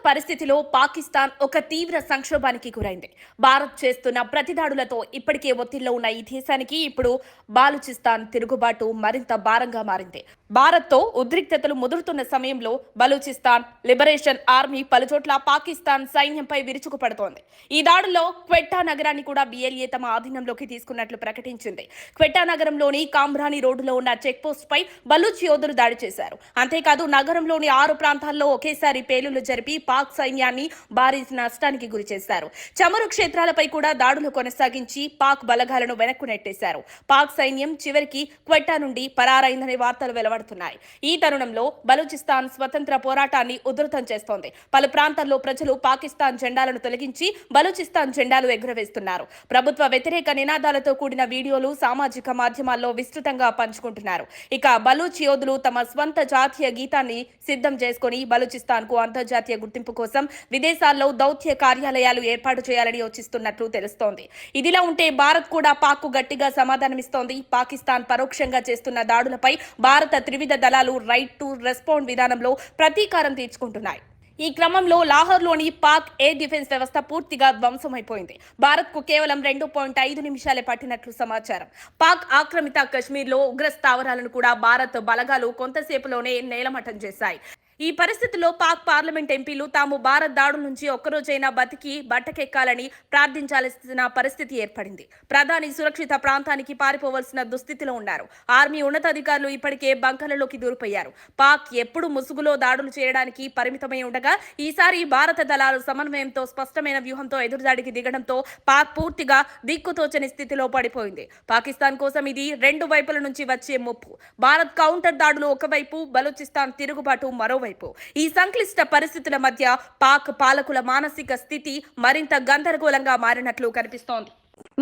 పరిస్థితిలో పాకిస్తాన్ ఒక తీవ్ర సంక్షోభానికి గురైంది. భారత్ చేస్తున్న ప్రతిదాడులతో ఇప్పటికే ఒత్తిడిలో ఉన్న ఈ దేశానికి ఇప్పుడు బలూచిస్తాన్ తిరుగుబాటు మరింత భారంగా మారింది. భారత్తో ఉద్రిక్తతలు ముదురుతున్న సమయంలో బలూచిస్తాన్ లిబరేషన్ ఆర్మీ పలుచోట్ల పాకిస్తాన్ సైన్యంపై విరుచుకుపడుతోంది. ఈ దాడుల్లో క్వెట్టా నగరాన్ని కూడా బిఎల్ఏ తమ ఆధీనంలోకి తీసుకున్నట్లు ప్రకటించింది. క్వెట్టా నగరంలోని కామ్రాని రోడ్డులో ఉన్న చెక్ పోస్ట్ పై బలూచ్ యోధులు దాడి చేశారు. అంతేకాదు నగరంలోని 6 ప్రాంతాల్లో ఒకేసారి పేలుళ్లు జరిపి పాక్ సైన్యాన్ని భారీ నష్టానికి గురిచేశారు. చమురు క్షేత్రాలపై కూడా దాడులు కొనసాగించి పాక్ బలగాలను వెనక్కు నెట్టేశారు. పాక్ సైన్యం చివరికి క్వెట్టా నుండి పరారైందనే వార్తలు వెలువడుతున్నాయి. ఈ తరుణంలో బలూచిస్తాన్ స్వతంత్ర పోరాటాన్ని ఉధృతం చేస్తోంది. పలు ప్రాంతాల్లో ప్రజలు పాకిస్తాన్ జెండాలను తొలగించి బలూచిస్తాన్ జెండాలు ఎగురవేస్తున్నారు. ప్రభుత్వ వ్యతిరేక నినాదాలతో కూడిన వీడియోలు సామాజిక మాధ్యమాల్లో విస్తృతంగా పంచుకుంటున్నారు. ఇక బలూచ్ యోధులు తమ స్వంత జాతీయ గీతాన్ని సిద్ధం చేసుకుని బలూచిస్తాన్ కు అంతర్జాతీయ గుర్తింపు కోసం విదేశాల్లో దౌత్య కార్యాలయాలు ఏర్పాటు చేయాలని యోచిస్తున్నట్లు తెలుస్తోంది. ఇదిలా ఉంటే భారత్ కూడా పాక్ కు గట్టిగా సమాధానమిస్తోంది. పాకిస్తాన్ పరోక్షంగా చేస్తున్న దాడులపై భారత త్రివిధ దళాలు రైట్ టు రెస్పాండ్ విధానంలో ప్రతీకారం తీర్చుకుంటున్నాయి. ఈ క్రమంలో లాహోర్లోని పాక్ ఎయిర్ డిఫెన్స్ వ్యవస్థ పూర్తిగా ధ్వంసమైపోయింది. భారత్ కు కేవలం 2.5 నిమిషాలే పట్టినట్లు సమాచారం. పాక్ ఆక్రమిత కశ్మీర్లో ఉగ్ర స్థావరాలను కూడా భారత్ బలగాలు కొంతసేపులోనే నేలమట్టం చేశాయి. ఈ పరిస్థితుల్లో పాక్ పార్లమెంట్ ఎంపీలు తాము భారత్ దాడుల నుంచి ఒక్కరోజైనా బతికి బట్టకెక్కాలని ప్రార్థించాల్సిన పరిస్థితి ఏర్పడింది. ప్రధాని సురక్షిత ప్రాంతానికి పారిపోవలసిన దుస్థితిలో ఉన్నారు. ఆర్మీ ఉన్నతాధికారులు ఇప్పటికే బంకర్లలోకి దూరిపోయారు. పాక్ ఎప్పుడు ముసుగులో దాడులు చేయడానికి పరిమితమై ఉండగా ఈసారి భారత దళాలు సమన్వయంతో స్పష్టమైన వ్యూహంతో ఎదురుదాడికి దిగడంతో పాక్ పూర్తిగా దిక్కుతోచని స్థితిలో పడిపోయింది. పాకిస్తాన్ కోసం ఇది 2 వైపుల నుంచి వచ్చే ముప్పు. భారత్ కౌంటర్ దాడులు ఒకవైపు, బలూచిస్తాన్ తిరుగుబాటు మరోవైపు. ఈ సంక్లిష్ట పరిస్థితుల మధ్య పాక్ పాలకుల మానసిక స్థితి మరింత గందరగోళంగా మారినట్లు కనిపిస్తోంది.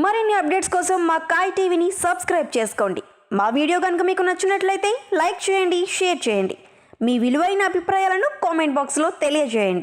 మరిన్ని అప్డేట్స్ కోసం మా కాయ్ టీవీని సబ్స్క్రైబ్ చేసుకోండి. మా వీడియో కనుక మీకు నచ్చినట్లయితే లైక్ చేయండి, షేర్ చేయండి. మీ విలువైన అభిప్రాయాలను కామెంట్ బాక్స్లో తెలియజేయండి.